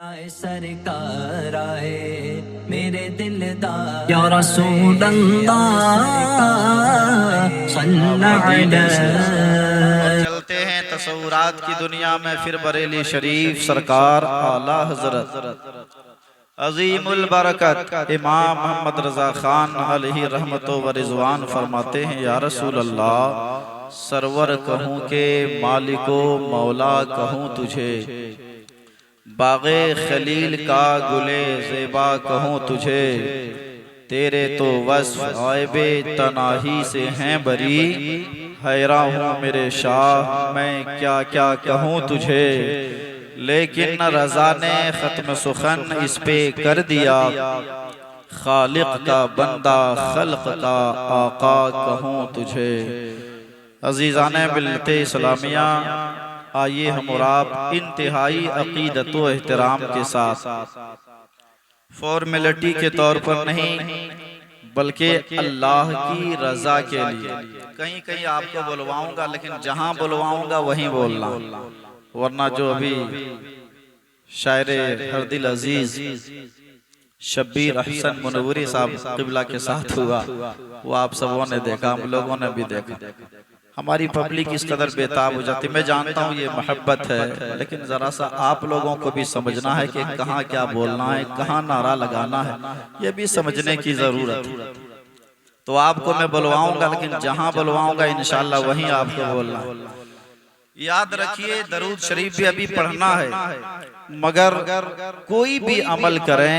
आए सरकार आए मेरे दिलदार या रसूल अल्लाह सल्लल्लाहु अलैहि। चलते हैं तसव्वुरात की दुनिया में, फिर बरेली शरीफ सरकार आला हजरत अजीमुल बरकत इमाम मोहम्मद रजा खान अलैहि रहमतो व रिजवान फरमाते हैं, या रसूल अल्लाह सरवर कहूँ के मालिको मौला कहूँ तुझे, बागे खलील का गुले ज़ेबा कहूँ तुझे, तेरे तो वस्फ आयबे तनाही से हैं बरी, हैरान हूँ मेरे शाह मैं क्या क्या कहूँ तुझे। लेकिन रज़ा ने ख़त्म सुखन इस पे कर दिया, खालिक का बंदा खल्क का आका कहूँ तुझे। अजीज़ाने मिल्लते इस्लामिया, आइए हम और आप इंतहाई अकीदत व एहतराम के साथ फॉर्मेलिटी के तौर पर नहीं बल्कि अल्लाह की रजा के लिए, कहीं कहीं आपको बुलवाऊंगा लेकिन जहां बुलवाऊंगा वहीं बोलना, वरना जो अभी शायरे हरदिल अजीज शब्बीर अहसन मुनव्वरी साहब क़िबला के साथ हुआ, वो आप सबों ने देखा, हम लोगों ने भी देखा। हमारी पब्लिक इस कदर बेताब हो जाती, मैं जानता हूँ ये मोहब्बत है, लेकिन ज़रा सा आप लोगों को भी समझना है कि कहाँ क्या बोलना है, कहाँ नारा लगाना है, ये भी समझने की ज़रूरत है। तो आपको मैं बुलवाऊंगा लेकिन जहाँ बुलवाऊंगा इंशाअल्लाह वहीं आपको बोलना है। याद रखिए, दरूद शरीफ भी अभी पढ़ना है, मगर कोई भी अमल करें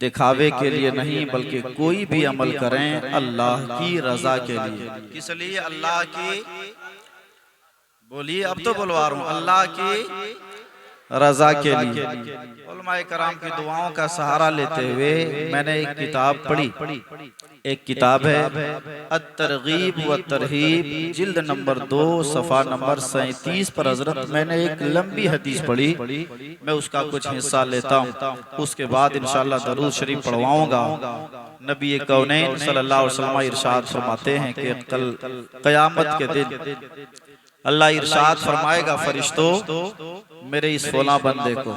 दिखावे के लिए नहीं, बल्कि कोई भी अमल करें अल्लाह की रजा के लिए। किस लिए? अल्लाह की, बोलिए अब तो बुलवा रहा हूं, अल्लाह की रजा के लिए। उलमाए कराम की दुआओं का सहारा लेते हुए मैंने एक किताब पढ़ी, एक किताब है अत-तरगीब व तरहीब, जिल्द नंबर 2 सफ़ा नंबर 37 पर हजरत मैंने एक लंबी हदीस पढ़ी, मैं उसका कुछ हिस्सा लेता हूँ, उसके बाद इंशाअल्लाह दरूद शरीफ पढ़वाऊंगा। नबी कौनैन सल्लल्लाहु अलैहि वसल्लम इरशाद फरमाते हैं कि कल क़यामत के दिन अल्लाह इरशाद फरमाएगा, फरिश्तों मेरे इस फला बंदे को,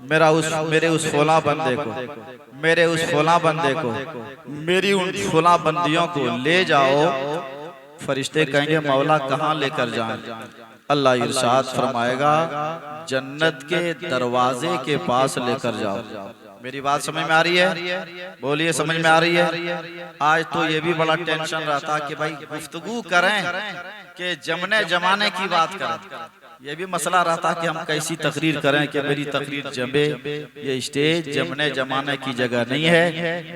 मेरे उस फला बंदे को, मेरे उस फला बंदे को, मेरी उन फला बंदियों को ले जाओ। फरिश्ते कहेंगे मौला कहाँ लेकर जाएं? अल्लाह इरशाद फरमाएगा जन्नत के दरवाजे के पास लेकर जाओ। मेरी बात समझ में आ रही है? बोलिए समझ में आ रही है? आज तो ये भी बड़ा टेंशन रहता कि भाई गुफ्तगू करें कि जमने जमाने की बात करें, ये भी मसला रहता कि हम कैसी तकरीर करें कि मेरी तकरीर जमे। ये स्टेज जमने जमाने की जगह नहीं है,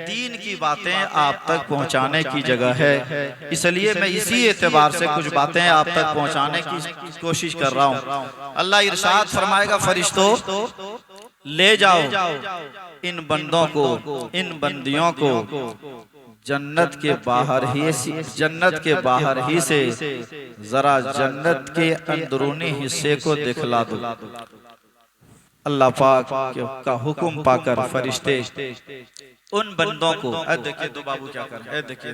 दीन की बातें आप तक पहुंचाने की जगह है। इसलिए मैं इसी एतबार से कुछ बातें आप तक पहुंचाने की कोशिश कर रहा हूं। अल्लाह इरशाद फरमाएगा फरिश्तों ले जाओ इन बंदों को, इन बंदियों को जन्नत के बाहर ही से जरा जन्नत के अंदरूनी हिस्से को दिखला दो। अल्लाह पाक का हुक्म पाकर फरिश्ते उन बंदों को, देखिए दो बाबू क्या कर रहे हैं, देखिए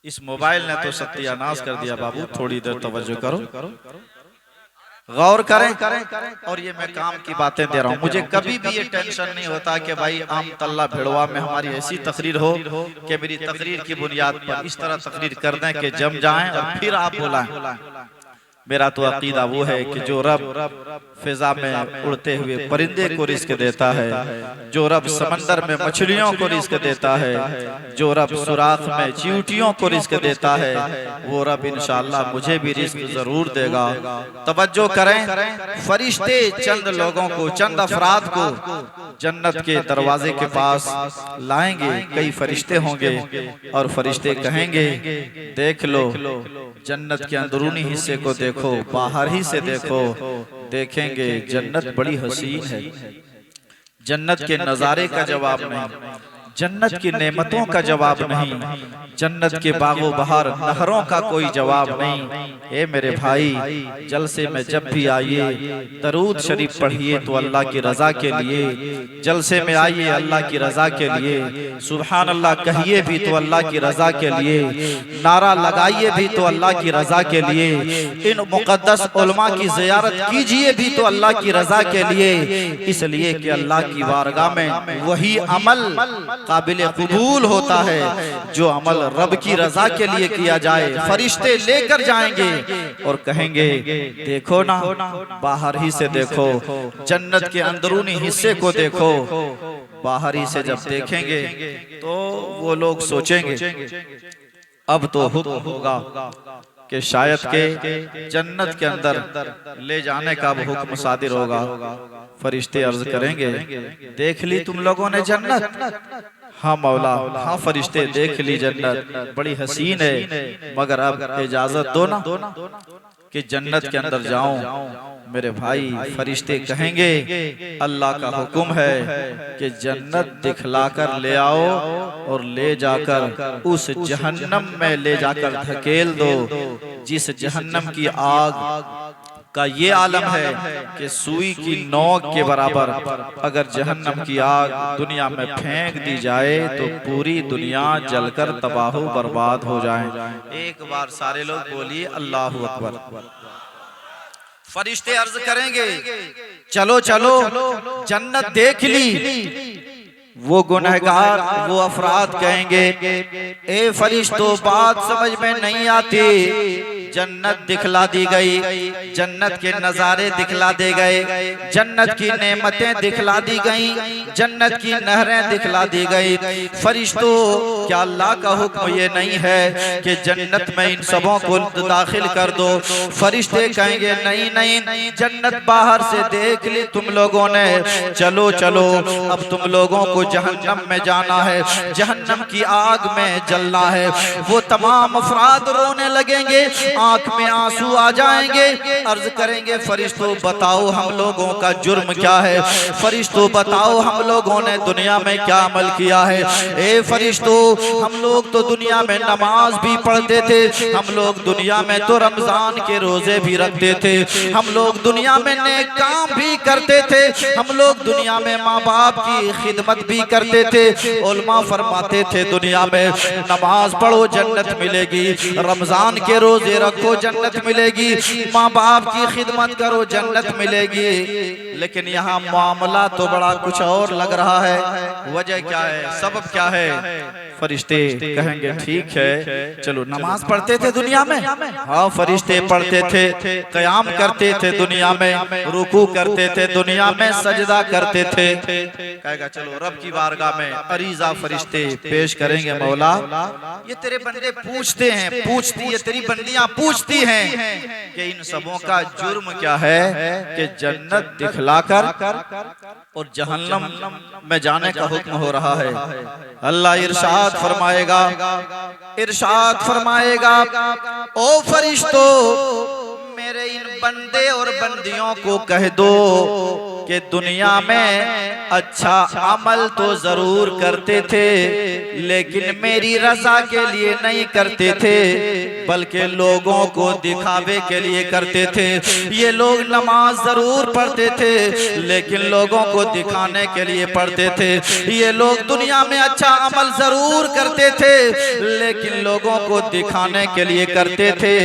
इस मोबाइल ने तो सत्यानाश कर दिया बाबू, थोड़ी देर तवज्जो करो, गौर करें। और ये मैं काम की बातें दे रहा हूँ, मुझे कभी भी ये टेंशन नहीं होता कि भाई आम तल्ला भिड़वा में हमारी ऐसी तकरीर हो कि मेरी तकरीर की बुनियाद पर इस तरह तकरीर कर दें कि जम जाएं और फिर आप बुलाएं। मेरा तो अकीदा वो है कि जो रब फिजा में उड़ते हुए परिंदे को रिस्क देता है, जो रब समंदर में मछलियों को रिस्क देता है, जो रब सुराख में चींटियों को रिस्क देता है, वो रब इंशाअल्लाह मुझे भी रिस्क जरूर देगा। तवज्जो करें, फरिश्ते चंद लोगों को, चंद अफराद को जन्नत के दरवाजे के पास लाएंगे। कई फरिश्ते होंगे और फरिश्ते कहेंगे देख लो जन्नत के अंदरूनी हिस्से को देखो, बाहर ही से देखो, देखेंगे जन्नत बड़ी हसीन है। जन्नत के नजारे का जवाब नहीं, जन्नत की नेमतों का जवाब नहीं, जन्नत के बागो बहार नहरों का कोई जवाब नहीं। ए मेरे भाई, जलसे में जब भी आइए दरूद शरीफ पढ़िए तो अल्लाह की रजा के लिए, जलसे में आइए अल्लाह की रजा के लिए, सुभान अल्लाह कहिए भी तो अल्लाह की रजा के लिए, नारा लगाइए भी तो अल्लाह की रजा के लिए, इन मुकद्दस उलमा की ज़ियारत कीजिए भी तो अल्लाह की रजा के लिए, इसलिए कि अल्लाह की बारगाह में वही अमल काबिल कबूल होता है जो अमल रब की रजा के लिए किया जाए। फरिश्ते लेकर जाएंगे और कहेंगे देखो ना, बाहर ही से देखो, जन्नत के अंदरूनी हिस्से को देखो। बाहर ही से जब देखेंगे तो वो लोग सोचेंगे अब तो हुक्म होगा कि शायद के जन्नत के अंदर ले जाने का अब हुक्म सादिर होगा। फरिश्ते अर्ज करेंगे देख ली तुम लोगों ने जन्नत? हाँ मौला, हाँ फरिश्ते देख ली जन्नत, बड़ी हसीन है, मगर अब इजाजत दो ना कि जन्नत के अंदर जाऊं। मेरे भाई, फरिश्ते कहेंगे अल्लाह का हुक्म है कि जन्नत दिखलाकर ले आओ और ले जाकर उस जहन्नम में ले जाकर धकेल दो जिस जहन्नम की आग का ये आलम है कि सुई की नोक के बराबर अगर जहन्नम की आग दुनिया में फेंक दी जाए तो पूरी दुनिया जलकर तबाह बर्बाद हो जाए। एक बार सारे लोग बोलिए अल्लाह अकबर। फरिश्ते अर्ज करेंगे चलो चलो जन्नत देख ली। वो गुनहगार, वो अफराद कहेंगे ए फरिश्तों, बात समझ में नहीं आती। जन्नत दिखला दी गई, जन्नत के नजारे दिखला दे गए, जन्नत की नेमतें दिखला दी गई, जन्नत की नहरें दिखला दी गई। फरिश्तों, क्या अल्लाह का हुक्म ये नहीं है कि जन्नत में इन सबों को दाखिल कर दो? फरिश्ते कहेंगे नहीं नहीं, जन्नत बाहर से देख ली तुम लोगों ने, चलो चलो अब तुम लोगों को जहन्नम में जाना है, जहन्नम की आग में जलना है। वो तमाम अफराद रोने लगेंगे, आंख में आंसू आ जाएंगे, अर्ज करेंगे फरिश्तों बताओ हम लोगों का जुर्म क्या है, फरिश्तों बताओ हम लोगों ने दुनिया में क्या अमल किया है। ए फरिश्तों, हम लोग तो दुनिया में नमाज भी पढ़ते थे, हम लोग दुनिया में तो रमजान के रोजे भी रखते थे, हम लोग दुनिया में नेक काम भी करते थे, हम लोग दुनिया में माँ बाप की खिदमत भी करते थे। उलमा फरमाते थे दुनिया में नमाज पढ़ो जन्नत मिलेगी, रमजान के रोजे रखो जन्नत मिलेगी, माँ बाप की खिदमत करो जन्नत मिलेगी। लेकिन यहाँ मामला तो बड़ा कुछ और लग रहा है। वजह क्या है, सबब क्या है? फरिश्ते कहेंगे ठीक है, चलो नमाज पढ़ते थे दुनिया में, हाँ फरिश्ते पढ़ते थे, क़याम करते थे दुनिया में, रुकू करते थे दुनिया में, सजदा करते थे। कहेगा चलो रब की बारगाह में अरीजा फरिश्ते पेश करेंगे, मौला ये तेरे बंदे पूछते हैं, पूछती है तेरी बंदियां पूछती हैं कि इन सबों का जुर्म क्या है कि जन्नत दिखलाकर और जहन्नम में जाने का हुक्म हो रहा है। अल्लाह इरशाद फरमाएगा, इरशाद फरमाएगा ओ फरिश्तों, मेरे इन बंदे और बंदियों को कह दो कि दुनिया में अच्छा अमल तो जरूर करते थे लेकिन मेरी रजा के लिए नहीं करते थे, बल्कि लोगों को दिखावे के लिए करते थे। ये लोग नमाज जरूर पढ़ते थे लेकिन लोगों को दिखाने के लिए पढ़ते थे। ये लोग दुनिया में अच्छा अमल जरूर करते थे लेकिन लोगों को दिखाने के लिए करते थे,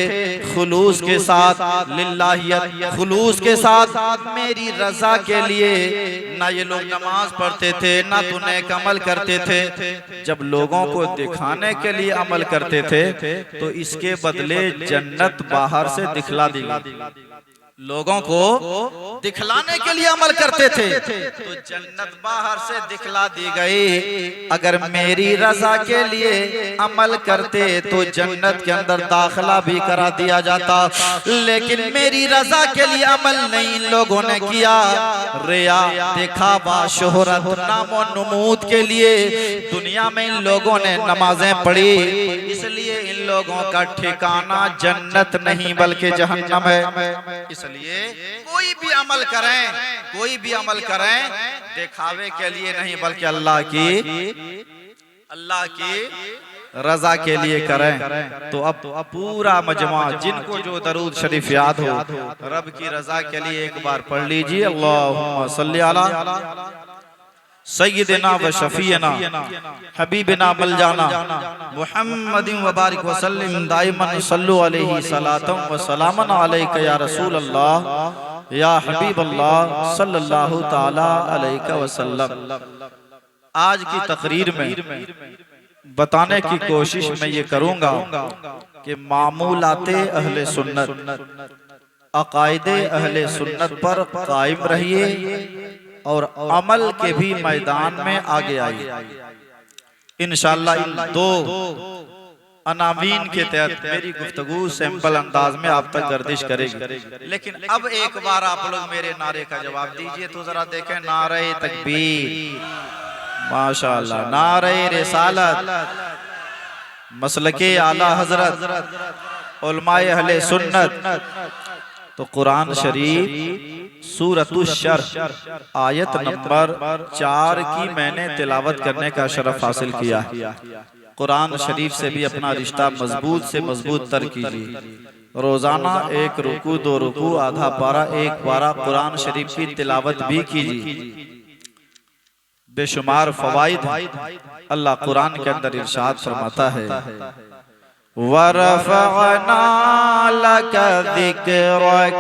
खुलूस के साथ, लिल्लाहियत खुलूस के साथ, मेरी रजा के लिए ना ये लोग नमाज पढ़ते थे ना तो नेक अमल करते थे। जब लोगों को दिखाने के लिए अमल करते थे तो इसके बदले जन्नत बाहर से दिखला दी गई। लोगों को दिखलाने के लिए अमल करते थे तो जन्नत बाहर से दिखला दी गई। अगर मेरी रजा के लिए अमल करते तो जन्नत के अंदर दाखिला भी करा दिया जाता, लेकिन मेरी रजा के लिए अमल नहीं इन लोगों ने किया। रिया, दिखावा, शोहरत, नामो नमूद के लिए दुनिया में इन लोगों ने नमाजें पढ़ी, इसलिए इन लोगों का ठिकाना जन्नत नहीं बल्कि जहन्नम है। इसलिए कोई भी अमल करें, कोई भी अमल करें दिखावे के लिए नहीं बल्कि अल्लाह की अल्लाह की रजा के लिए करें। तो अब पूरा मजमा जिनको जो दरूद शरीफ याद हो रब की रजा के लिए एक बार पढ़ लीजिए। अल्लाहुम्मा सल्ली अला सय्यिदिना व शफीना हबीबिना मलजाना मुहम्मदिन व बारिक व सल्लिम दाइमन सल्लु अलैहि सलातम व सलामन अलैका या रसूल अल्लाह या हबीब अल्लाह सल्लल्लाहु ताला अलैहि वसल्लम। आज की तकरीर में बताने की कोशिश मैं ये करूंगा कि मामूलाते अहले सुन्नत, अकायदे अहले सुन्नत पर कायम रहिए और अमल के भी मैदान में आगे आइए। इंशाअल्लाह इन दो अनामीन के तहत मेरी गुफ्तगू सैंपल अंदाज में आप तक गर्दिश करेगी। लेकिन अब एक बार आप लोग मेरे नारे का जवाब दीजिए तो जरा देखें। नारे तकबीर, माशाअल्लाह, नारे रिसालत, मसलके आला हजरत, उलमाए अहले सुन्नत। तो कुरान शरीफ सूरतुश शर्ह आयत नंबर 4 की मैंने तिलावत करने का शरफ हासिल किया। कुरान शरीफ से भी अपना रिश्ता मजबूत से मजबूत तर कीजिए। रोजाना एक रुकू, 2 रुकू, आधा पारा, 1 पारा कुरान शरीफ की तिलावत भी कीजिए। बेशुमार फवाइद अल्लाह कुरान के अंदर इरशाद फरमाता है, वरफ़अना लक ज़िक्रक।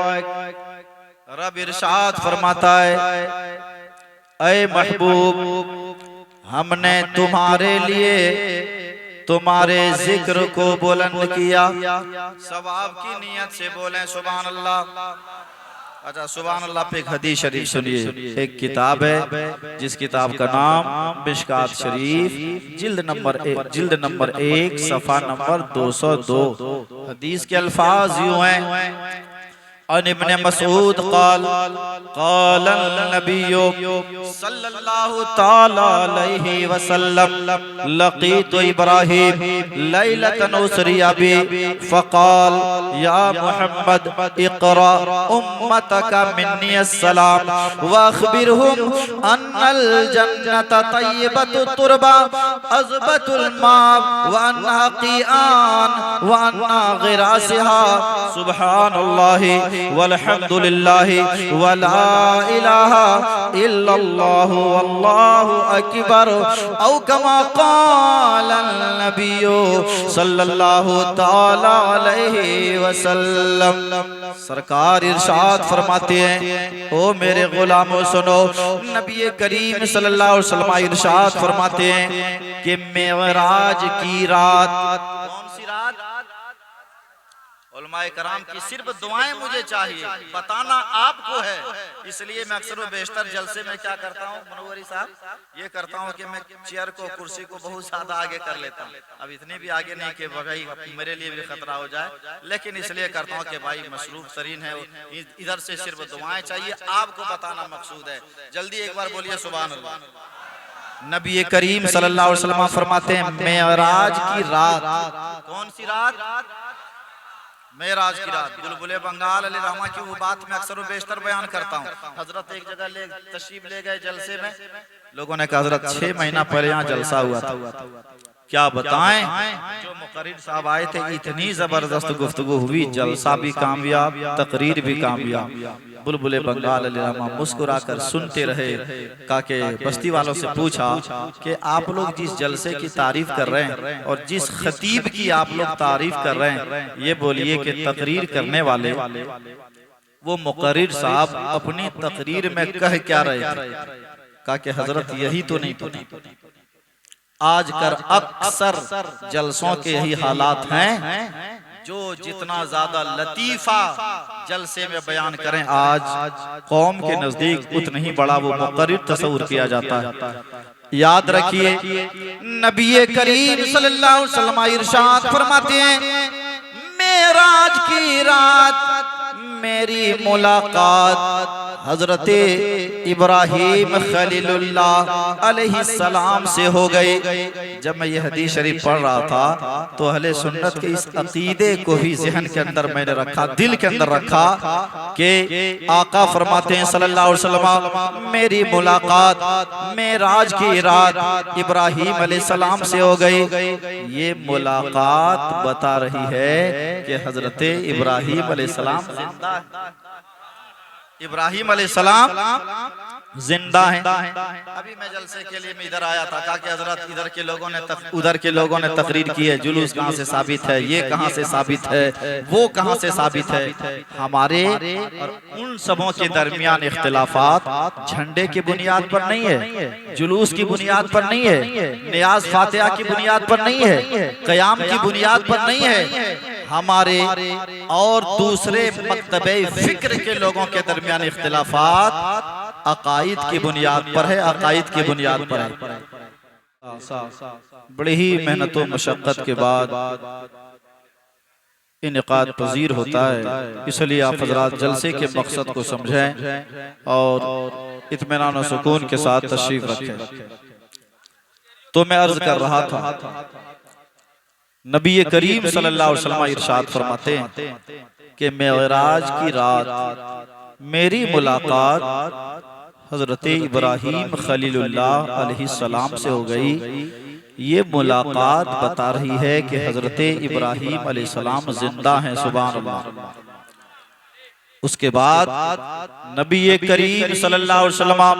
रब इरशाद फरमाता है, ऐ महबूब हमने तुम्हारे लिए तुम्हारे जिक्र को बुलंद किया। सवाब की नीयत से बोले सुभान अल्लाह। अच्छा, सुभान अल्लाह पे एक हदीस शरीफ सुनिए। एक किताब है जिस किताब का नाम मिशकात शरीफ, जिल्द नंबर 1 सफ़ा नंबर 202। हदीस के अल्फाज यूं हैं, अन इब्न मसूद क़ाल क़ाल नबिय्यु सल्लल्लाहु तआला अलैहि वसल्लम लक़ीतु इब्राहीम लैलतन उसरिया बि फ़क़ाल या मुहम्मद इक़रा उम्मतका मिन्नी अस्सलाम व अख़बिरहुम अन्नल जन्नत तय्यबतु तुरबा अज़बतुल मा व अन्हा क़िआन व अन्ना ग़िरासिहा सुब्हानल्लाहि वल्हम्दुलिल्लाहि वला इलाहा इल्लल्लाहु वल्लाहु अकबर औ कमा क़ाला नबिय्यु सल्लल्लाहु तआला अलैहि वसल्लम। सरकार इरशाद फरमाते हैं, ओ मेरे गुलामों सुनो, नबी करीम सल्लल्लाहु अलैहि वसल्लम इरशाद फरमाते हैं कि मेराज की रात, कौन सी रात? उलमाए कराम की सिर्फ दुआएं मुझे चाहिए, बताना आपको है। इसलिए मैं अक्सर व बेशतर जलसे में क्या करता हूँ मनोवरी साहब, ये करता हूँ कि मैं चेयर को, कुर्सी को बहुत ज्यादा आगे कर लेता हूँ। अब इतनी भी आगे नहीं कि भाई मेरे लिए भी खतरा हो जाए, लेकिन इसलिए करता हूँ कि भाई मसरूफ तरीन है, इधर से सिर्फ दुआएं चाहिए, आपको बताना मकसूद है। जल्दी एक बार बोलिए सुभान अल्लाह। नबी करीम सल्लल्लाहु अलैहि वसल्लम फरमाते हैं, मेराज की रात, कौन सी रात? मेराज की रात। बुलबुले बंगाल अली रहमा की वो बात मैं अक्सर बेशतर बयान करता हूँ। हजरत एक जगह तशरीफ ले गए जलसे में, लोगों ने कहा हजरत 6 महीना पहले यहाँ जलसा हुआ था। क्या बताएं, जो मुकर्रिर साहब आए थे, इतनी जबरदस्त गुफ्तगू हुई, जलसा भी कामयाब, तकरीर भी कामयाब। बुलबुले बंगाल अली रहमा मुस्कुराकर सुनते रहे। काके बस्ती वालों से पूछा कि आप लोग जिस जलसे की तारीफ कर रहे हैं और जिस खतीब की आप लोग तारीफ कर रहे हैं, ये बोलिए कि तकरीर करने वाले वो मुकर्रिर साहब अपनी तकरीर में कह क्या रहे थे? कहा कि हजरत यही तो नहीं पता। आजकल अक्सर जलसों के यही हालात हैं, जो जितना ज्यादा लतीफा जलसे में बयान करें, आज कौम के नजदीक उतना ही बड़ा वो मुकर्रिर तस्वुर किया जाता है। याद रखिए, नबी करीम सल्लल्लाहु अलैहि वसल्लम इरशाद फरमाते हैं, मेराज की रात मेरी मुलाकात हजरते इब्राहीम खलीलुल्लाह अलैहिस्सलाम से हो गई। जब मैं ये हदीस शरीफ पढ़ रहा था तो अहले सुन्नत के इस अकीदे को भी ज़हन के अंदर मैंने रखा, दिल के अंदर रखा कि आका फरमाते हैं सल्लल्लाहु अलैहि वसल्लम, मेरी मुलाकात मेराज की रात इब्राहीम अलैहिस्सलाम से हो गई। ये मुलाकात बता रही है कि हजरत इब्राहीम अलैहिस्सलाम जिंदा है, इब्राहीम अलैहिस्सलाम जिंदा है। अभी मैं जलसे के लिए मैं इधर आया था, कहा कि हजरत इधर के लोगों ने उधर के लोगों ने तकरीर की है, जुलूस कहाँ से साबित है, ये कहाँ से साबित है, वो कहाँ से साबित है। हमारे और उन सबों के दरमियान इख्तिलाफात झंडे की बुनियाद पर नहीं है, जुलूस की बुनियाद पर नहीं है, नियाज फातिहा की बुनियाद पर नहीं है, क़याम की बुनियाद पर नहीं है। हमारे और दूसरे मकतबे फिक्र के लोगों के दरमियान इख्तिलाफात अकाईद की बुनियाद पर है, अकाईद की बुनियाद पर है। बड़ी ही मेहनत व मशक्कत के बाद इनकाद पजीर होता है, इसलिए आप हज़रात जलसे के मकसद को समझें और इत्मीनान व सुकून के साथ तशरीफ रखें। तो मैं अर्ज कर रहा था, नबी करीम सल्लल्लाहु अलैहि वसल्लम इरशाद फरमाते हैं कि मेराज की रात मेरी मुलाकात हजरत इब्राहीम खलीलुल्लाह अलैहिस्सलाम से हो गई। ये मुलाकात बता रही है कि हजरत इब्राहीम अलैहिस्सलाम जिंदा हैं। सुभान अल्लाह। उसके बाद नबी करीम सल्लल्लाहु अलैहि वसल्लम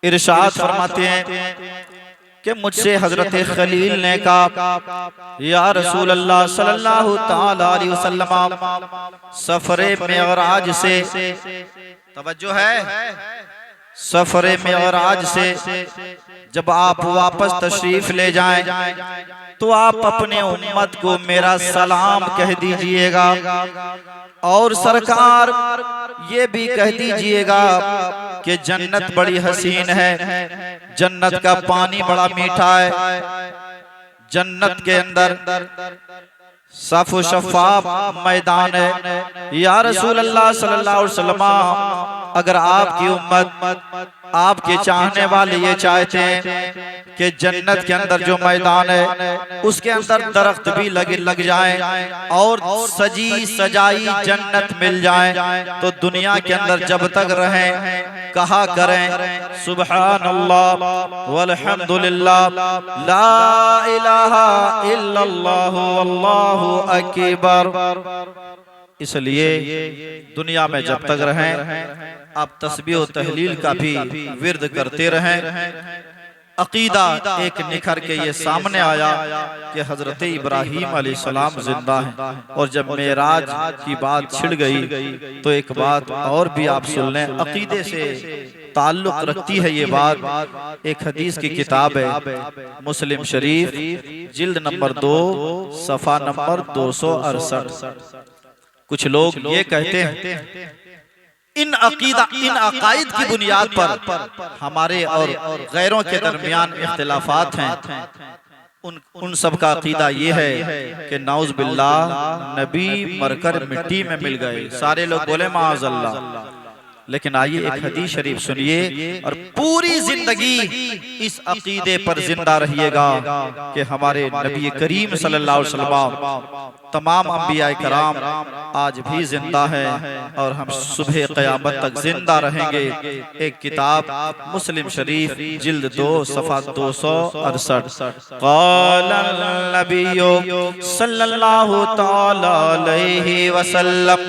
इरशाद फरमाते हैं कि मुझसे हजरत खलील ने कहा, या रसूल अल्लाह सल्लल्लाहु ताला अलैहि वसल्लम, सफरे मेराज से, तवज्जो है, सफरे मेराज से जब आप वापस तशरीफ ले जाएं तो आप अपने उम्मत को मेरा सलाम कह दीजिएगा और सरकार ये भी कह दीजिएगा कि जन्नत बड़ी हसीन है, जन्नत का पानी बड़ा मीठा है, जन्नत के अंदर साफ शफाफ मैदान है। या रसूल अल्लाह सल्लल्लाहु अलैहि वसल्लम, अगर आपकी उम्मत, आपके चाहने वाले ये चाहते हैं कि जन्नत के अंदर जो मैदान है उसके अंदर दरख्त भी लग जाए और सजी सजाई जन्नत मिल जाए, तो दुनिया के अंदर जब तक रहें कहा करें सुबहानल्लाह वल्हम्दुलिल्लाह ला इलाहा इल्लल्लाहु वल्लाहु अकबर। इसलिए दुनिया में जब तक रहें आप तस्बीह और तहलील का भी विर्द करते रहें। अकीदा एक निखर के ये सामने आया कि हजरत इब्राहीम अलैहिस्सलाम जिंदा हैं। और जब मेराज की बात छिड़ गई तो एक बात और भी आप सुन लें, अकीदे से ताल्लुक रखती है ये बात। एक हदीस की किताब है मुस्लिम शरीफ, जिल्द नंबर 2 सफ़ा नंबर 268। कुछ लोग ये कहते हैं इन अकाईद की बुनियाद पर हमारे और गैरों के दरमियान इख्तिलाफात हैं। उन सब का अकीदा ये है कि नाउज़ बिल्लाह नबी मरकर मिट्टी में मिल गए। सारे लोग बोले माअज़ल्लाह। लेकिन आइए एक हदीस शरीफ सुनिए और पूरी जिंदगी इस अकीदे पर जिंदा रहिएगा कि हमारे नबी करीम सल्लल्लाहु अलैहि वसल्लम तमाम अंबिया कराम आज भी जिंदा है और हम सुबह क़यामत तक जिंदा रहेंगे। एक किताब मुस्लिम शरीफ जिल्द 2 सफ़ा 268। क़ालन नबिय्यु सल्लल्लाहु तआला अलैहि वसल्लम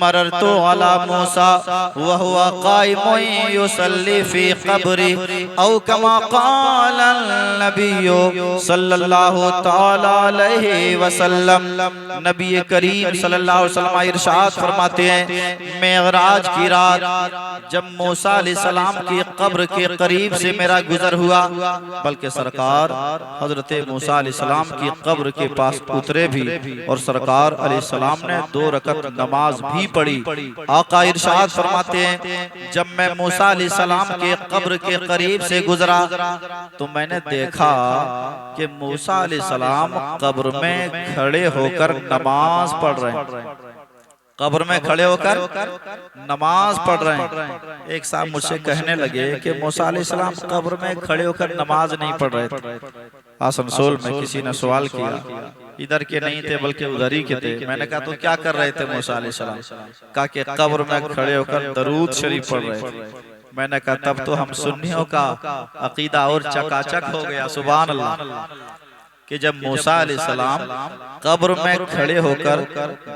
मररतु अला मूसा व हुवा क़ाइमुन युसल्ली फ़ी क़ब्री औ कमा क़ालन नबिय्यु सल्लल्लाहु तआला अलैहि वसल्लम। नबी करीम सल्लल्लाहु अलैहि वसल्लम इरशाद फरमाते हैं, मेराज की रात जब मूसा अलैहिस्सलाम की कब्र के करीब से मेरा गुजर हुआ, बल्कि सरकार हजरत मूसा अलैहिस्सलाम की कब्र के पास उतरे भी और सरकार अलैहिस्सलाम ने 2 रकअत नमाज भी पढ़ी। आका इरशाद फरमाते हैं, जब मैं मूसा अलैहिस्सलाम के कब्र के करीब से गुजरा तो मैंने देखा कि मूसा अलैहिस्सलाम कब्र में खड़े होकर नमाज पढ़ रहे हैं। कब्र में खड़े होकर नमाज पढ़ रहे हैं। एक साहब मुझसे कहने लगे कि मूसा अलैहिस्सलाम कब्र में खड़े होकर नमाज नहीं पढ़ रहे थे। आसनसोल में किसी ने सवाल किया, इधर के नहीं थे बल्कि उधर ही के थे। मैंने कहा तो क्या कर रहे थे मूसा अलैहिस्सलाम? कहा कि कब्र में खड़े होकर दरूद शरीफ पढ़ रहे थे। मैंने कहा तब तो हम सुन्नियों का अकीदा और चकाचक हो गया। सुभान अल्लाह कि जब मूसा अलैहिस्सलाम कब्र में खड़े होकर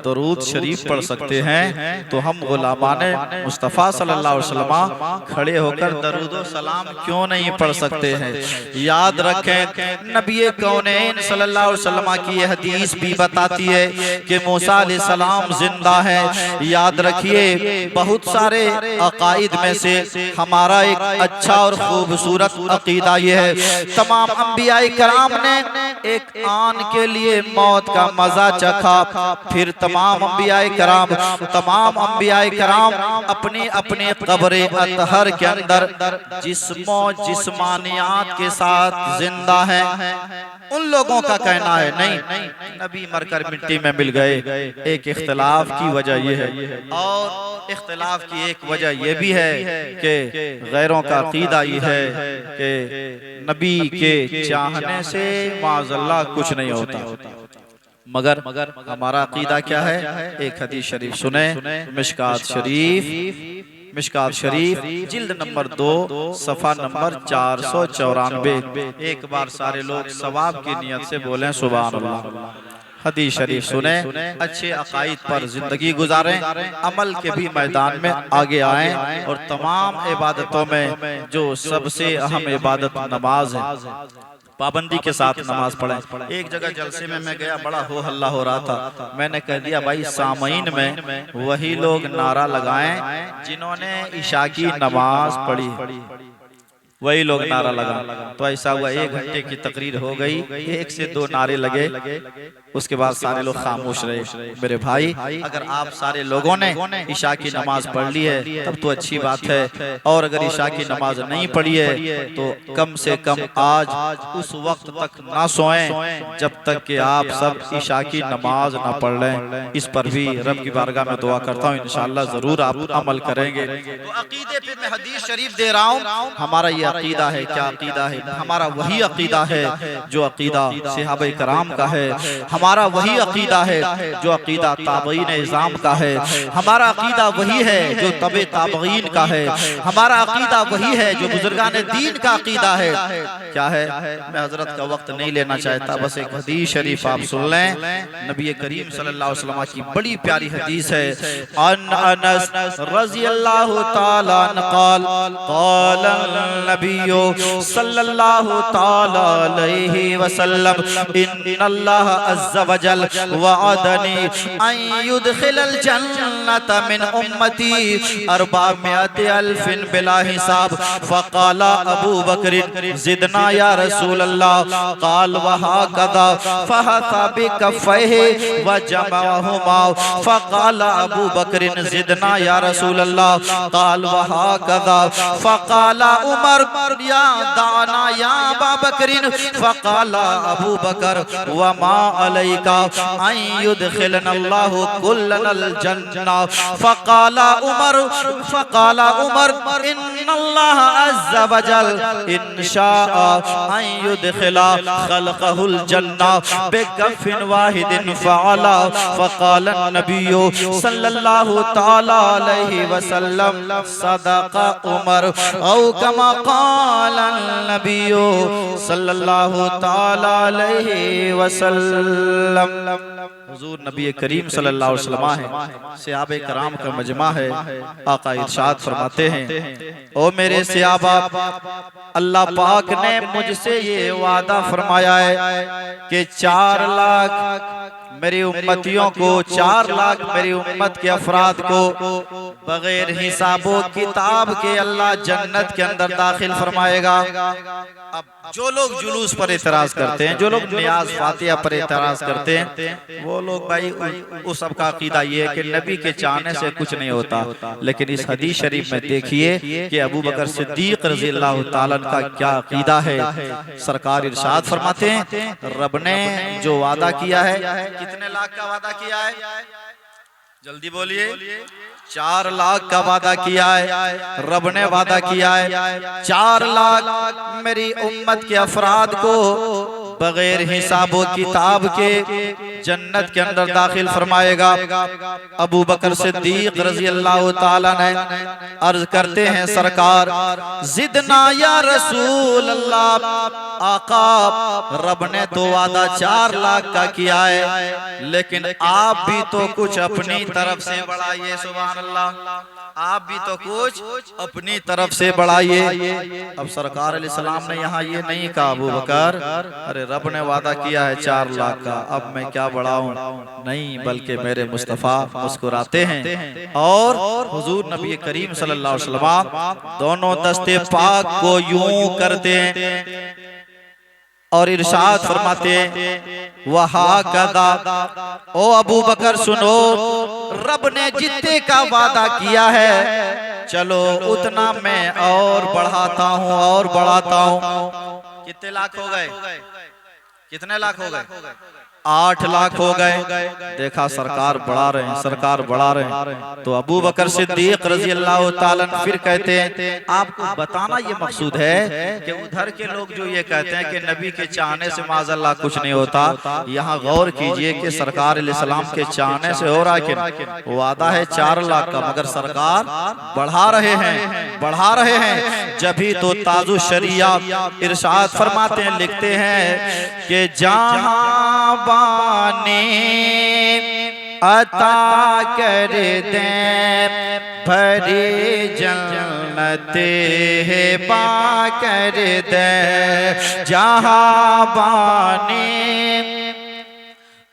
दरूद शरीफ पढ़ सकते हैं तो हम गुलामाने मुस्तफ़ा सल्लल्लाहु अलैहि वसल्लम खड़े होकर दरूद सलाम क्यों नहीं पढ़ सकते हैं? याद रखें, नबी कौनैन सल्लल्लाहु अलैहि वसल्लम की यह हदीस भी बताती है कि मूसा अलैहिस्सलाम जिंदा है। याद रखिए, बहुत सारे अकाइद में से हमारा एक अच्छा और खूबसूरत अकीदा यह है, तमाम अंबिया कराम ने एक आन के लिए मौत का मजा चखा। फिर तमाम अंबिया कराम अपनी अपनी कब्र अतहर के अंदर जिस्मानियात के साथ जिंदा है। उन लोगों का कहना है नहीं, नबी मरकर मिट्टी में मिल गए। एक इख्तिलाफ की वजह यह है, और इख्तिलाफ की एक वजह यह भी है कि गैरों का अकीदा यह है कि नबी के चाहने से माज़अल्लाह कुछ नहीं होता। मगर हमारा अकीदा क्या है? एक हदीस शरीफ सुने, मिशकात शरीफ जिल्द नंबर 2 सफ़ा नंबर 494। एक बार सारे लोग सवाब की नियत से बोलें सुभान अल्लाह। हदीस शरीफ सुने, अच्छे अकाइद पर जिंदगी गुजारें, अमल के भी मैदान में आगे आएं और तमाम इबादतों में जो सबसे अहम इबादत नमाज है पाबंदी के साथ नमाज पढ़ें। एक जगह जलसे में मैं गया, बड़ा हो हल्ला हो रहा था। मैंने कह दिया भाई सामईन में वही लोग नारा लगाएं जिन्होंने इशा की नमाज पढ़ी, वही लोग नारा लगा। तो ऐसा हुआ, 1 घंटे की तकरीर हो गई, 1 से 2 नारे लगे, उसके बाद सारे लोग खामोश रहे। मेरे भाई, अगर आप सारे लोगों ने इशा की नमाज पढ़ ली है तब तो अच्छी बात है, और अगर इशा की नमाज नहीं पढ़ी है तो कम से कम आज उस वक्त तक ना सोएं जब तक कि आप सब इशा की नमाज ना पढ़ लें। इस पर भी रब की बारगाह में दुआ करता हूँ, इंशाअल्लाह जरूर आप अमल करेंगे। तो अकीदे पे मैं हदीस शरीफ दे रहा हूँ। हमारा ये अकीदा है, क्या अकीदा है? हमारा वही अकीदा है जो अकीदा सहाबा कराम का है। हमारा वही अकीदा है जो अकीदा ताबईन इज़ाम का है। हमारा अकीदा वही है जो तबे ताबईन का है। हमारा अकीदा वही है जो बुजुर्गान दीन का अकीदा है। क्या है? मैं हजरत का वक्त नहीं लेना चाहता, बस एक हदीस शरीफ आप सुन लें। नबी करीम सल्लल्लाहु अलैहि वसल्लम की बड़ी प्यारी हदीस है। अन अनस रज़ियल्लाहु तआला क़ाल क़ाल नबियो सल्लल्लाहु तआला अलैहि वसल्लम इन्नल्लाह अज़्ज़ा वजल वअदनी अन युदखिलल जन्नत मिन उम्मती 400 अल्फिन बिला हिसाब। फ़क़ाला अबू बकर ज़िदना या रसूल अल्लाह। क़ाल वहाकज़ा फ़हसा बिकफ़ैहि व जमअहुमा। फ़क़ाला अबू बकर ज़िदना या रसूल अल्लाह। क़ाल वहाकज़ा फ़क़ाला उमर या दाना या अबा बकरिन। फ़क़ाला अबू बकर व मा अलैका अन युदखिलनल्लाहु कुल्लनल जन्नह। फ़क़ाला उमर इन्नल्लाह अज़्ज़ा वजल इंशाअ अन युदखिला खल्क़हुल जन्नह बिकफ़िन वाहिदिन फ़अला। फ़क़ाला नबिय्यु सल्लल्लाहु तआला अलैहि वसल्लम सदक़ उमर औ कमा क़ाला नबिय्यु सल्लल्लाहु तआला अलैहि वसल्लम। हुजूर नबी करीम सल्लल्लाहु अलैहि वसल्लम है, सहाबे कराम का मजमा है। आका इरशाद फरमाते हैं, ओ मेरे सहाबा, अल्लाह पाक ने मुझसे ये वादा फरमाया है कि 4 लाख मेरी उम्मतियों को, 4 लाख मेरी उम्मत के अफराद को बगैर हिसाबो किताब के अल्लाह जन्नत के अंदर दाखिल फरमाएगा। अब जो लोग जुलूस पर एतराज करते हैं, जो लोग नियाज फातिहा पर एतराज करते हैं, वो लोग भाई उस सबका अकीदा ये है कि नबी के चाहने से कुछ नहीं होता। लेकिन इस हदीस शरीफ में देखिए कि अबू बकर सिद्दीक रज़ियल्लाहु ताला का क्या अकीदा है। सरकार इरशाद फरमाते हैं, रब ने जो वादा किया है, कितने लाख का वादा किया है? जल्दी बोलिए। 4 लाख का वादा किया है रब ने, वादा किया है 4 लाख मेरी उम्मत के अफराद को बगैर हिसाबो किताब के जन्नत के अंदर दाखिल फरमाएगा। अबू बकर सिद्दीक रजी अल्लाह ताला ने अर्ज करते हैं, सरकार जिदना या रसूल अल्लाह, आका रब ने तो वादा 4 लाख का किया है, लेकिन आप भी तो कुछ अपनी तरफ से बढ़ाइए। सुभान अल्लाह, आप भी तो कुछ अपनी तरफ से बढ़ाइए। अब सरकार अलैहिस्सलाम ने यहाँ ये नहीं कहा अबू बकर अरे रब ने वादा किया है 4 लाख का, अब मैं क्या बढ़ाऊं, नहीं, बल्कि मेरे मुस्तफ़ा मुस्कुराते हैं और हुजूर नबी करीम सल्लल्लाहु अलैहि वसल्लम दोनों दस्ते पाक को यूं करते हैं और इरशाद फरमाते हैं वहा कदा, ओ अबू बकर सुनो, रब ने जितने का वादा किया है चलो उतना मैं और बढ़ाता हूँ और बढ़ाता हूँ। कितने लाख हो गए? कितने लाख हो गए? 8 लाख हो गए। देखा सरकार बढ़ा रहे हैं, सरकार बढ़ा रहे हैं। तो अबू बकर सिद्दीक रजी अल्लाह ताला फिर कहते हैं आपको बताना ये मकसूद है कि उधर के लोग जो ये कहते हैं कि नबी के चाहने से माज़अल्लाह कुछ नहीं होता, यहाँ गौर कीजिए कि सरकार अलैहिस्सलाम के चाहने से हो रहा है कि वादा है 4 लाख का, मगर सरकार बढ़ा रहे हैं, बढ़ा रहे हैं। जभी तो ताजु शरिया इरशाद फरमाते हैं, लिखते हैं कि जहां ने अता कर दे भरी जन्नत है बा कर दे, जहां बाने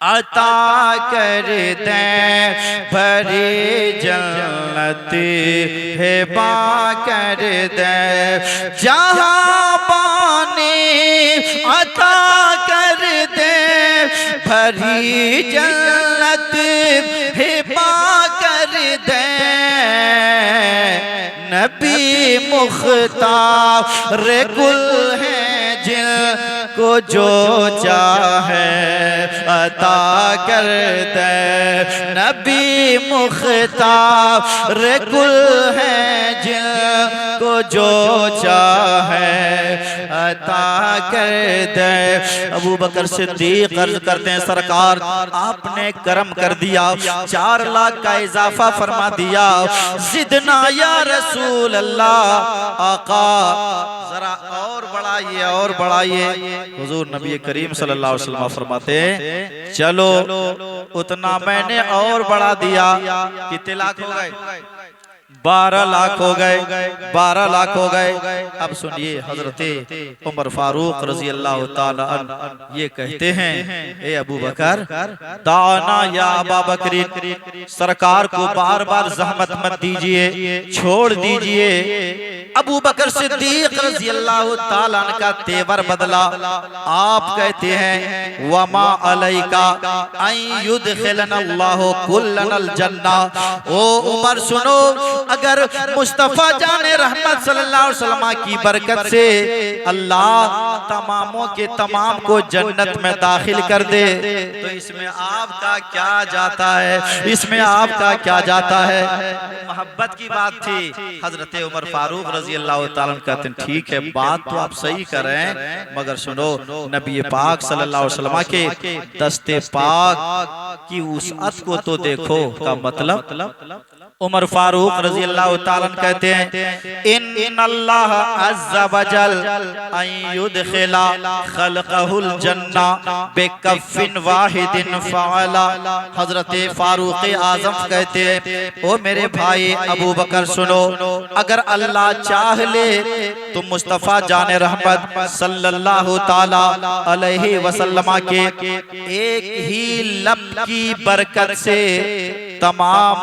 अता कर दे भरी जन्नत है बा कर दे, जहां बाने अता कर दे भरी जन्नत है पा कर दे, नबी मुख्तार कुल है जिनको जो चाहे अता कर दे, नबी मुख्तार कुल है जिनको जो चाहे अता कर दे। अबू बकर सिद्दीक अर्ज करते हैं सरकार आपने करम कर दिया, 4 लाख का इजाफा फरमा दिया। जिदना या रसूल अल्लाह, आका जरा और बढ़ाइए और बढ़ाइए। हुजूर नबी करीम सल्लल्लाहु अलैहि वसल्लम फरमाते हैं चलो उतना मैंने और बढ़ा दिया। कितने लाख हो गए? 12 लाख हो गए, 12 लाख हो गए। अब सुनिए हजरते उमर फारूक रजी अल्लाह ताला अन्हु ये कहते हैं ए अबू बकर दाना या अबा बकरी, सरकार को बार बार जहमत मत दीजिए, छोड़ दीजिए। अबू बकर सिद्दीक रजी अल्लाह ताला अन्हु का तेवर बदला। आप कहते हैं वमा अलैका अन युदखिलनल्लाहु कुल्लनल जन्ना। ओ उमर सुनो, अगर मुस्तफा जाने रहमत सल्लल्लाहु अलैहि वसल्लम की बरकत से अल्लाह तमामों के तमाम को जन्नत में दाखिल कर दे तो इसमें आपका क्या जाता है, इसमें आपका क्या जाता है। मोहब्बत की बात थी। हजरत उमर फारूक रजी अल्लाह ताला कहते हैं ठीक है बात तो आप सही कर रहे हैं, मगर सुनो नबी पाक सल्लल्लाहु अलैहि वसल्लम के दस्ते पाक की वसअत को तो देखो। का मतलब उमर फारूक रजी अल्लाह ताला कहते हैं इन्नल्लाह अज़्ज़ा वजल अन युदखिला खल्क़हुल जन्ना बिकफ़िन वाहिदिन फ़अला। हज़रत फारूक आज़म कहते हैं ओ मेरे भाई अबू बकर सुनो, अगर अल्लाह चाह ले तो मुस्तफ़ा जाने रहमत सल्लल्लाहु ताला अलैहि वसल्लम के एक ही लब की बरकत से तमाम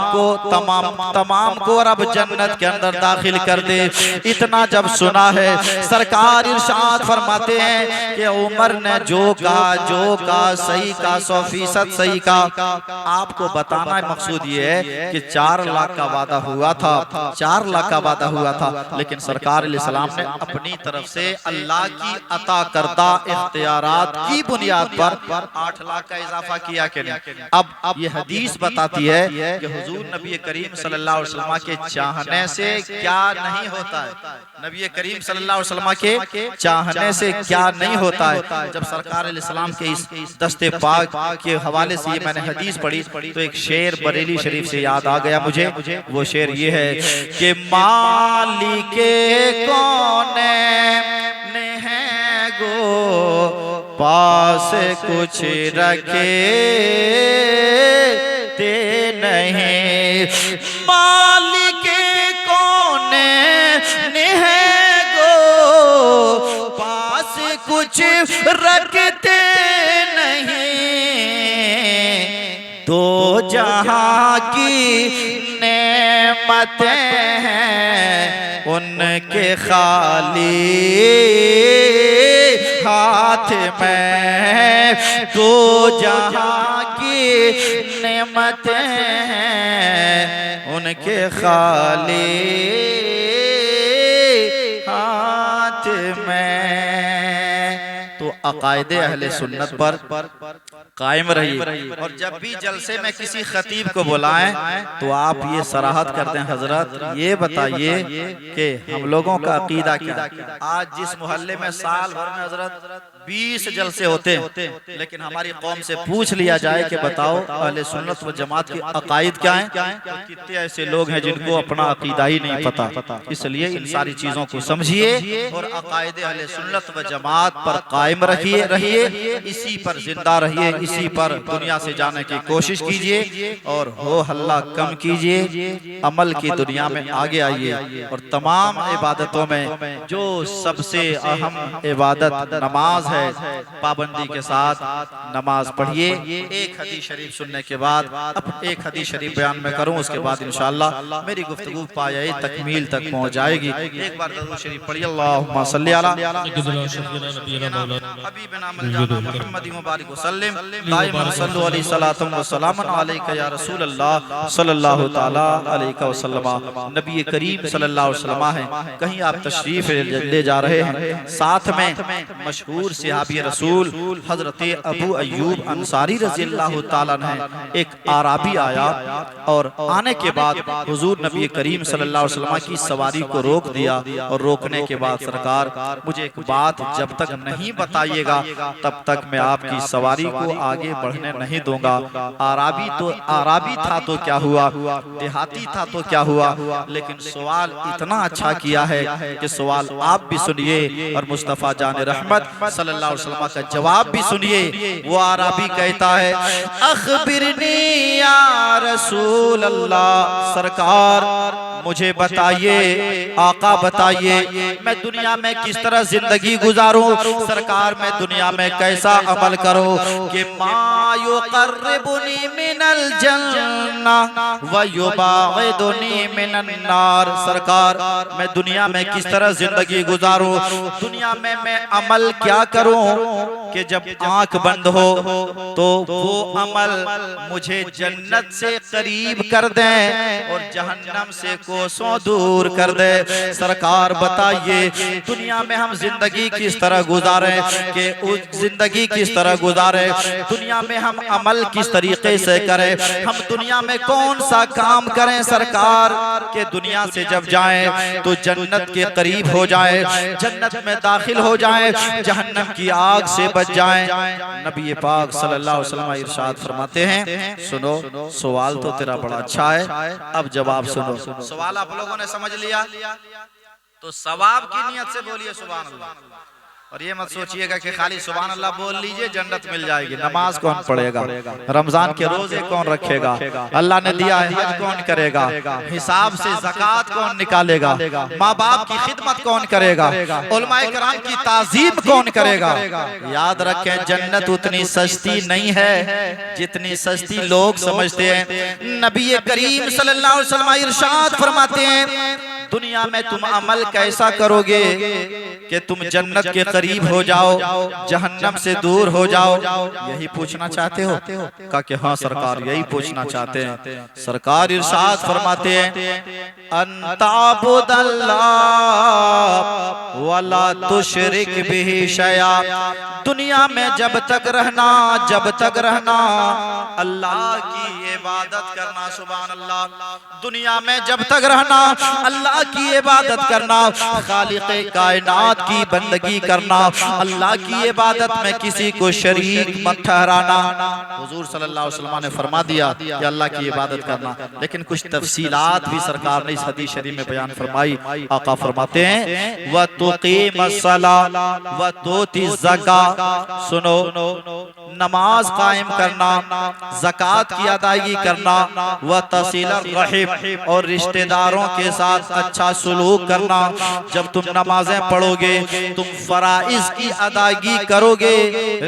को रब जन्नत के अंदर दाखिल कर दे। इतना जब सुना है सरकार इरशाद फरमाते हैं कि उमर ने जो कहा सही का 100% सही का। आपको बताना मकसूद ये है कि 4 लाख का वादा हुआ था, 4 लाख का वादा हुआ था, लेकिन सरकार अलैहिस्सलाम ने अपनी तरफ से अल्लाह की अता करदा इख्तियारात की बुनियाद पर 8 लाख का इजाफा किया कि नहीं। अब ये हदीस बताती है है कि हुजूर नबी करीम सल्लल्लाहु अलैहि वसल्लम के चाहने से क्या नहीं होता है। नबी करीम सल्लल्लाहु अलैहि वसल्लम के चाहने से क्या नहीं होता है। जब सरकार अलैहिस्सलाम के इस दस्ते पाक के हवाले से ये मैंने हदीस पढ़ी तो एक शेर बरेली शरीफ से याद आ गया मुझे। वो शेर ये है कि मालिके कौने ने है गो पास कुछ रखे ते नहीं, मालिके कौने ने है गो पास कुछ रखते नहीं, दो जहां की नेमतें हैं उनके खाली हाथ में, दो जहां की नेमतें हैं उनके खाली हाथ में। तो अकायदे अहले सुन्नत पर कायम रहिए और जब भी जलसे में किसी खतीब को बुलाएं तो आप ये सराहत करते हैं, हजरत ये बताइए कि हम लोगों का अकीदा क्या है। आज जिस मोहल्ले में साल भर में हजरत 20 जलसे होते हैं, लेकिन हमारी कौम से पूछ लिया जाए कि बताओ अहले सुन्नत व जमात के अकायद क्या हैं, तो कितने ऐसे लोग हैं जिनको अपना अकीदा ही नहीं पता। इसलिए इन सारी चीजों को समझिए और अकायदे अहले सुन्नत व जमात पर कायम रहिए, इसी पर जिंदा रहिए, इसी पर दुनिया से जाने की कोशिश कीजिए और हो हल्ला कम कीजिए, अमल की दुनिया में आगे आइए और तमाम इबादतों में जो सबसे अहम इबादत नमाज है, पाबंदी के साथ नमाज पढ़िए। एक हदीस शरीफ सुनने के बाद अब एक हदीस शरीफ बयान में करूं, उसके बाद इंशाअल्लाह मेरी गुफ्तगू पाए तकमील तक पहुंच जाएगी। एक बार दरूद शरीफ पढ़िए, अल्लाहुम्मा सल्ली अला हबीबना मौलाना मुहम्मद मुबारक वसल्लम दाइमन सल्लु अलैहि सलातम व सलामन अलैका या रसूल अल्लाह सल्लल्लाहु तआला अलैहि वसल्लम। नबी करीम सल्लल्लाहु अलैहि वसल्लम है, कहीं आप तशरीफ ले जा रहे हैं, साथ में मशहूर सहाबी रसूल हजरत अबू अय्यूब अंसारी रज़ियल्लाहु ताला अन्हु, एक आराबी आया और आने के बाद हुजूर नबी करीम सल्लल्लाहु अलैहि वसल्लम की सवारी को रोक दिया और रोकने के बाद सरकार मुझे एक बात जब तक नहीं बताइएगा तब तक मैं आपकी सवारी को आगे बढ़ने नहीं दूंगा। आराबी था तो क्या हुआ, देहाती था तो क्या हुआ, लेकिन सवाल इतना अच्छा किया है कि सवाल आप भी सुनिए और मुस्तफ़ा जान रहमत सल्लल्लाहु अलैहि वसल्लम का जवाब भी सुनिए। वो आराबी कहता है, अखबिरनी या रसूल अल्लाह, सरकार मुझे बताइए, आका बताइए मैं दुनिया में किस तरह जिंदगी गुजारूं, सरकार मैं दुनिया में कैसा अमल करूं कि मा युक़र्रिबुनी मिनल जन्नह व युबाग़िदुनी मिनन नार, सरकार मैं दुनिया में किस तरह जिंदगी गुजारूं, दुनिया में मैं अमल क्या करूं कि जब आंख बंद हो तो वो अमल मुझे जन्नत से करीब कर दे और जहन्नम से कोसों दूर कर दे। सरकार बताइए दुनिया में हम जिंदगी किस तरह गुजारे कि उस जिंदगी किस तरह गुजारे, दुनिया में हम अमल किस तरीके से करें, हम दुनिया में कौन सा काम करें सरकार के दुनिया से जब जाएं तो जन्नत के करीब हो जाए, जन्नत में दाखिल हो जाए, जहन्नम की आग से बच जाएं। नबी पाक सल्लल्लाहु अलैहि वसल्लम इरशाद फरमाते हैं, सुनो सवाल तो तेरा बड़ा अच्छा है, अब जवाब सुनो। सवाल आप लोगों ने समझ लिया तो सवाब की नियत से बोलिए सुभान अल्लाह, और ये मत सोचिएगा कि खाली सुभान अल्लाह बोल लीजिए जन्नत मिल जाएगी। नमाज कौन पढ़ेगा, रमजान के रोजे कौन रखेगा, अल्लाह ने दिया है हज कौन करेगा, हिसाब से ज़कात कौन निकालेगा, माँ बाप की खिदमत कौन करेगा, उलमाए किराम की ताजीम कौन करेगा। याद रखें जन्नत उतनी सस्ती नहीं है जितनी सस्ती लोग समझते हैं। नबी करीम सल्लल्लाहु अलैहि वसल्लम इरशाद फरमाते हैं, दुनिया में तुम अमल कैसा करोगे कि तुम जन्नत के करीब हो जाओ, जहन्नम से दूर हो जाओ। यही पूछना चाहते हो? कहा कि हाँ सरकार यही पूछना चाहते हैं। सरकार इरशाद फरमाते हैं, अंताबुदल्लाह व वला तुशरिक बिही शया। दुनिया में जब तक रहना अल्लाह की इबादत करना। सुभान अल्लाह। दुनिया में जब तक रहना अल्लाह की इबादत करना, खालिक़े कायनात की बंदगी करना, अल्लाह की इबादत में किसी को शरीक मत ठहराना। हुजूर सल्लल्लाहु अलैहि वसल्लम ने फरमा दिया कि अल्लाह की इबादत करना, लेकिन कुछ तफसीलात भी सरकार ने इस हदीस शरीफ में बयान फरमाई। आका फरमाते हैं व तुक़ीमस्सला व तुती ज़कात। सुनो, नमाज कायम करना, ज़कात की अदायगी करना, व तसीलुर रहीम और रिश्तेदारों के साथ अच्छा सुलूक करना। जब तुम नमाजें पढ़ोगे, तुम फराइज की अदायगी करोगे,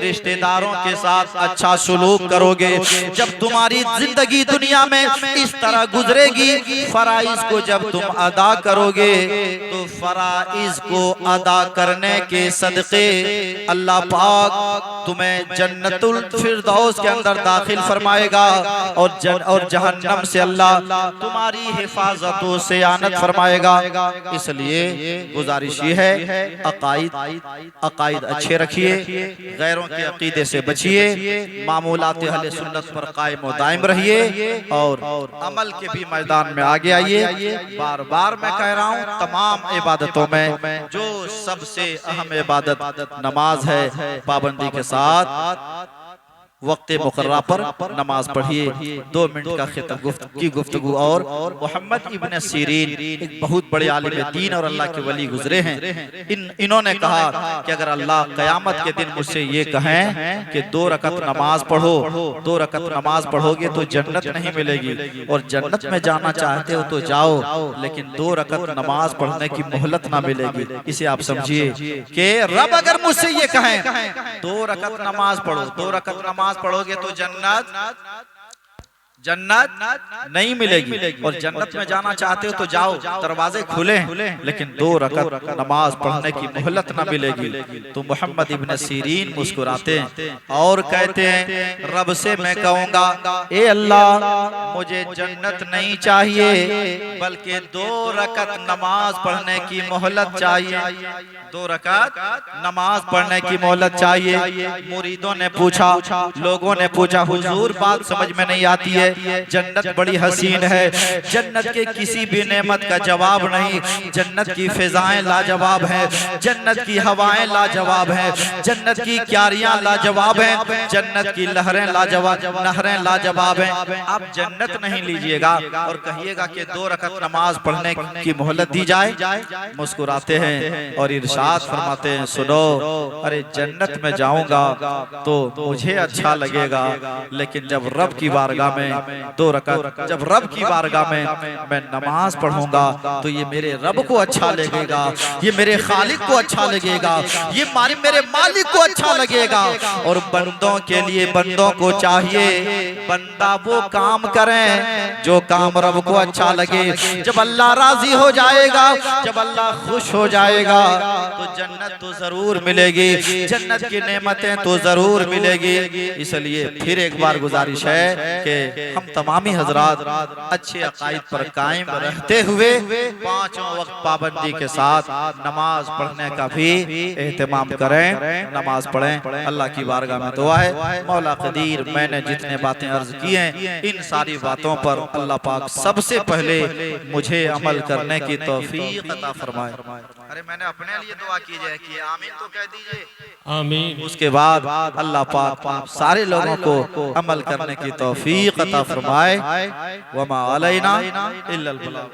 रिश्तेदारों के साथ अच्छा सुलूक करोगे। जब तुम्हारी जिंदगी दुनिया में इस तरह गुजरेगी, फराइज को जब तुम अदा करोगे तो फराइज को अदा करने के सदके अल्लाह पाक तुम्हें जन्नतुल फिरदौस के अंदर दाखिल फरमाएगा और जहन्नम से अल्लाह तुम्हारी हिफाजत से आनत फरमाएगा। इसलिए गुजारिश ये है, अकायद अच्छे रखिए, गैरों के अकीदे से बचिए, मामूलात अहले सुन्नत पर कायम और दायम रहिए और अमल के भी मैदान में आगे आइए। बार बार मैं कह रहा हूँ, तमाम इबादतों में जो सबसे अहम इबादत नमाज है, पाबंदी के साथ वक्त मुकर्रा पर नमाज पढ़िए। 2 मिनट का गुफ्तगू। और मोहम्मद इब्न सीरीन एक बहुत बड़े आलिम दीन और अल्लाह के वली गुजरे हैं। इन्होंने कहा कि अगर अल्लाह क़यामत के दिन मुझसे ये कहें कि 2 रकत नमाज पढ़ो, 2 रकत नमाज पढ़ोगे तो जन्नत नहीं मिलेगी और जन्नत में जाना चाहते हो तो जाओ, लेकिन 2 रकत नमाज पढ़ने की मोहलत ना मिलेगी। इसे आप समझिए कि रब अगर मुझसे ये कहें 2 रकत नमाज पढ़ो, 2 रकत नमाज पढ़ोगे तो जन्नत नहीं मिलेगी और जन्नत में जाना चाहते हो तो जाओ, दरवाजे खुले, लेकिन 2 रकत नमाज पढ़ने की मोहलत न मिलेगी। तो मोहम्मद इब्न सीरीन मुस्कुराते हैं और कहते हैं, रब से मैं कहूंगा, ए अल्लाह मुझे जन्नत नहीं चाहिए बल्कि 2 रकत नमाज पढ़ने की मोहलत चाहिए। 2 रकत नमाज पढ़ने की मोहलत चाहिए। मुरीदों ने पूछा, लोगों ने पूछा, हुजूर बात समझ में नहीं आती है, जन्नत बड़ी हसीन है, जन्नत के किसी भी नेमत का जवाब नहीं, जन्नत की फिजाएं लाजवाब हैं, जन्नत की हवाएं लाजवाब हैं, जन्नत की क्यारियां लाजवाब हैं, जन्नत की नहरें लाजवाब हैं। आप जन्नत नहीं लीजिएगा और कहिएगा कि 2 रकत नमाज पढ़ने की मोहलत दी जाए। मुस्कुराते हैं और इरशाद फरमाते हैं, सुनो, अरे जन्नत में जाऊंगा तो मुझे अच्छा लगेगा, लेकिन जब रब की बारगाह में 2 रकत, जब रब की बारगाह में मैं नमाज पढ़ूंगा तो ये मेरे रब को अच्छा लगेगा, ये मेरे खालिक को अच्छा लगेगा, ये मेरे मालिक को अच्छा लगेगा। और बंदों के लिए, बंदों को चाहिए बंदा वो काम करें जो काम रब को अच्छा लगे। जब अल्लाह राजी हो जाएगा, जब अल्लाह खुश हो जाएगा तो जन्नत तो जरूर मिलेगी, जन्नत की नेमतें तो जरूर मिलेगी। इसलिए फिर एक बार गुजारिश है कि हम तमामी हजरात अच्छे अकायद पर कायम रहते हुए 5 वक्त पाबंदी के साथ नमाज पढ़ने का भी एहतमाम करें, नमाज पढ़ें। अल्लाह की बारगाह में दुआ है, मौला कदीर मैंने जितने बातें अर्ज की हैं, इन सारी बातों पर अल्लाह पाक सबसे पहले मुझे अमल करने की तौफीक अता फरमाए। अरे मैंने अपने लिए दुआ कीजिए कि आमीन तो कह दीजिए, आमीन। उसके बाद अल्लाह पाक आप सारे लोगों को अमल करने की तौफीक अता फरमाए। वमा अलैना इल्लल बलाग।